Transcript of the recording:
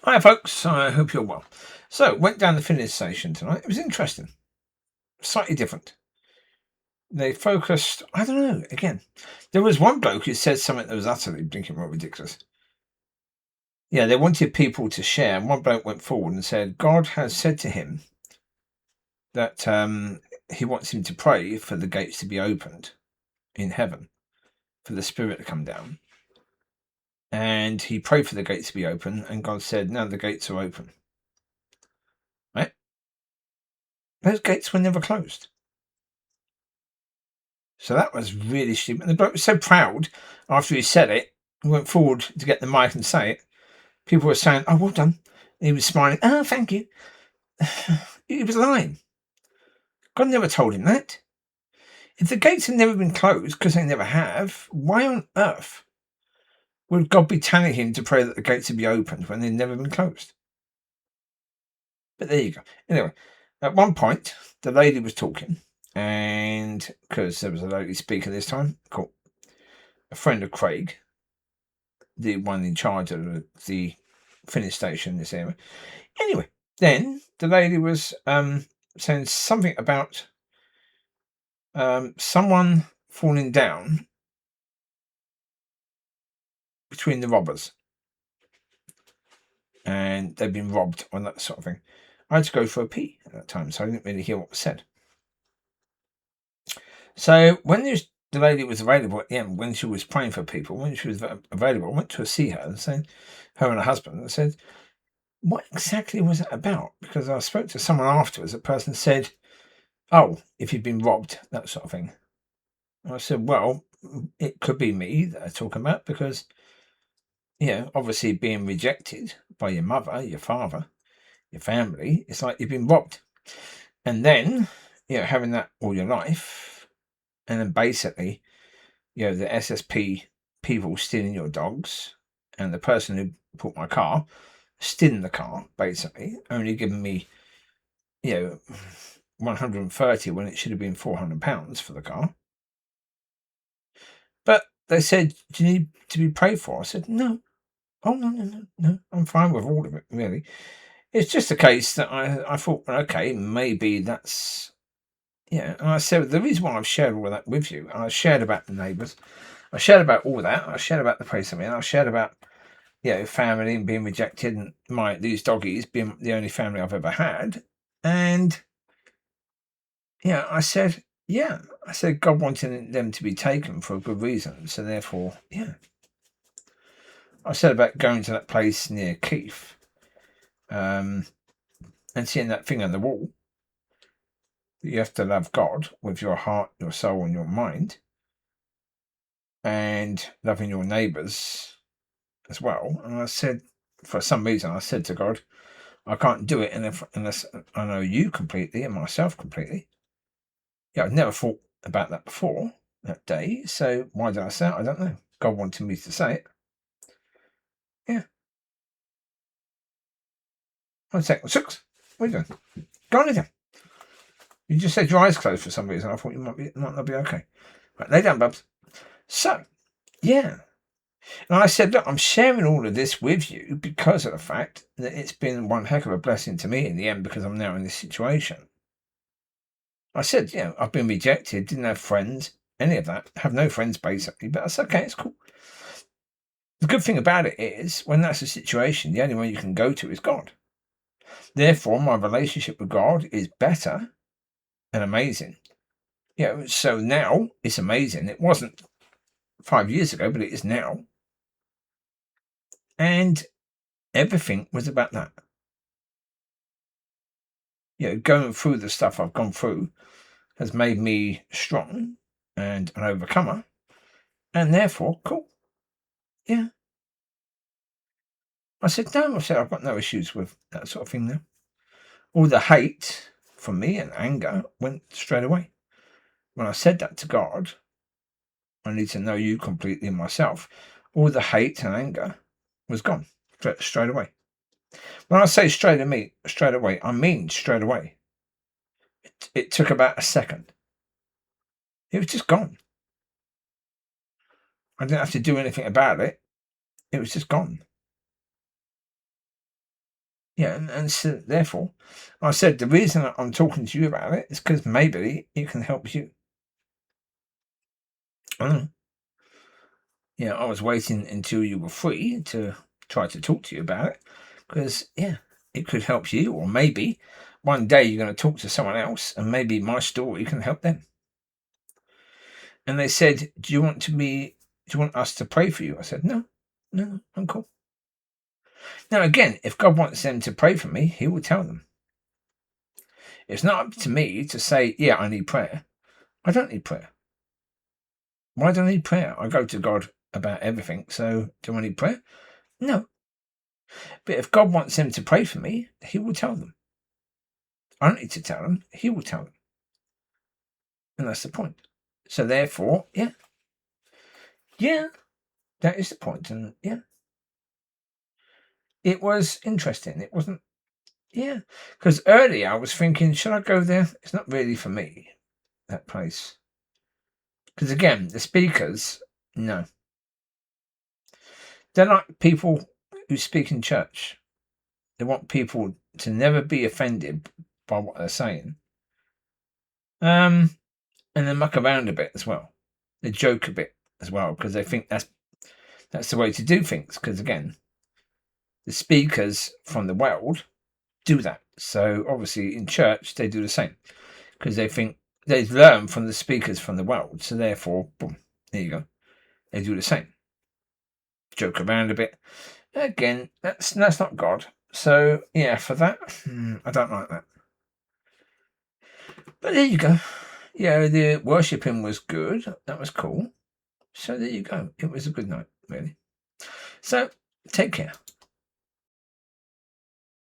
Hi, folks. I hope you're well. So, went down the filling station tonight. It was interesting, slightly different. They focused. I don't know. Again, there was one bloke who said something that was utterly blinking ridiculous. Yeah, they wanted people to share. And one bloke went forward and said, "God has said to him that He wants him to pray for the gates to be opened in heaven, for the Spirit to come down." And he prayed for the gates to be open, and God said, "No, the gates are open." Right? Those gates were never closed. So that was really stupid. And the bloke was so proud after he said it. He went forward to get the mic and say it. People were saying, "Oh, well done." And he was smiling. "Oh, thank you." He was lying. God never told him that. If the gates had never been closed, because they never have, why on earth would God be telling him to pray that the gates would be opened when they'd never been closed? But there you go. Anyway, at one point, the lady was talking, and because there was a lady speaker this time, called a friend of Craig, the one in charge of the finish station in this area. Anyway, then the lady was saying something about someone falling down between the robbers, and they'd been robbed on that sort of thing. I had to go for a pee at that time, so I didn't really hear what was said. So when the lady was available at the end, when she was praying for people, when she was available, I went to see her and said, her and her husband, and said, "What exactly was it about?" Because I spoke to someone afterwards. A person said, "Oh, if you've been robbed," that sort of thing. And I said, "Well, it could be me that they're talking about because, obviously being rejected by your mother, your father, your family, it's like you've been robbed. And then, having that all your life, and then basically, the SSP people stealing your dogs, and the person who bought my car stealing the car, basically, only giving me, 130 when it should have been £400 for the car. But they said, "Do you need to be prayed for?" I said, "No. Oh, no. I'm fine with all of it, really. It's just a case that I thought, well, okay, maybe that's." Yeah, and I said, the reason why I've shared all of that with you, and I shared about the neighbours, I shared about all that, I shared about the place I'm in, I shared about, family and being rejected, and these doggies being the only family I've ever had. And, I said, God wanted them to be taken for a good reason. So therefore, I said about going to that place near Keith, and seeing that thing on the wall. You have to love God with your heart, your soul, and your mind, and loving your neighbours as well. And I said, for some reason, I said to God, I can't do it unless I know you completely and myself completely. Yeah, I've never thought about that before that day. So why did I say it? I don't know. God wanted me to say it. Yeah. 1 second. Six. What are you doing? Go on again. You just said your eyes closed for some reason. I thought you might not be okay. Right, lay down, Bubs. So, yeah. And I said, look, I'm sharing all of this with you because of the fact that it's been one heck of a blessing to me in the end, because I'm now in this situation. I said, I've been rejected, didn't have friends, any of that. Have no friends, basically. But that's okay, it's cool. The good thing about it is, when that's the situation, the only one you can go to is God. Therefore, my relationship with God is better and amazing. So now it's amazing. It wasn't 5 years ago, but it is now. And everything was about that. Going through the stuff I've gone through has made me strong and an overcomer, and therefore, cool. Yeah. I said, no, I've got no issues with that sort of thing now. All the hate from me and anger went straight away. When I said that to God, I need to know you completely myself. All the hate and anger was gone straight away. When I say straight away, I mean straight away. It took about a second. It was just gone. I didn't have to do anything about it. It was just gone. Yeah, and so therefore, I said the reason I'm talking to you about it is because maybe it can help you. I don't know. Yeah, I was waiting until you were free to try to talk to you about it because, yeah, it could help you, or maybe one day you're going to talk to someone else and maybe my story can help them. And they said, do you want us to pray for you? I said, no, I'm cool. Now, again, if God wants them to pray for me, he will tell them. It's not up to me to say, yeah, I need prayer. I don't need prayer. Why do I need prayer? I go to God about everything. So do I need prayer? No. But if God wants them to pray for me, he will tell them. I don't need to tell them. He will tell them. And that's the point. So therefore, yeah, that is the point. And yeah, it was interesting. It wasn't, yeah. Because earlier I was thinking, should I go there? It's not really for me, that place. Because again, the speakers, no. They're like people who speak in church. They want people to never be offended by what they're saying. And they muck around a bit as well. They joke a bit as well because they think that's the way to do things. Because again, the speakers from the world do that. So obviously in church they do the same because they think they've learned from the speakers from the world. So therefore, boom, there you go. They do the same. Joke around a bit. Again, that's not God. So yeah, for that, I don't like that. But there you go. Yeah, the worshipping was good. That was cool. So there you go. It was a good night, really. So take care.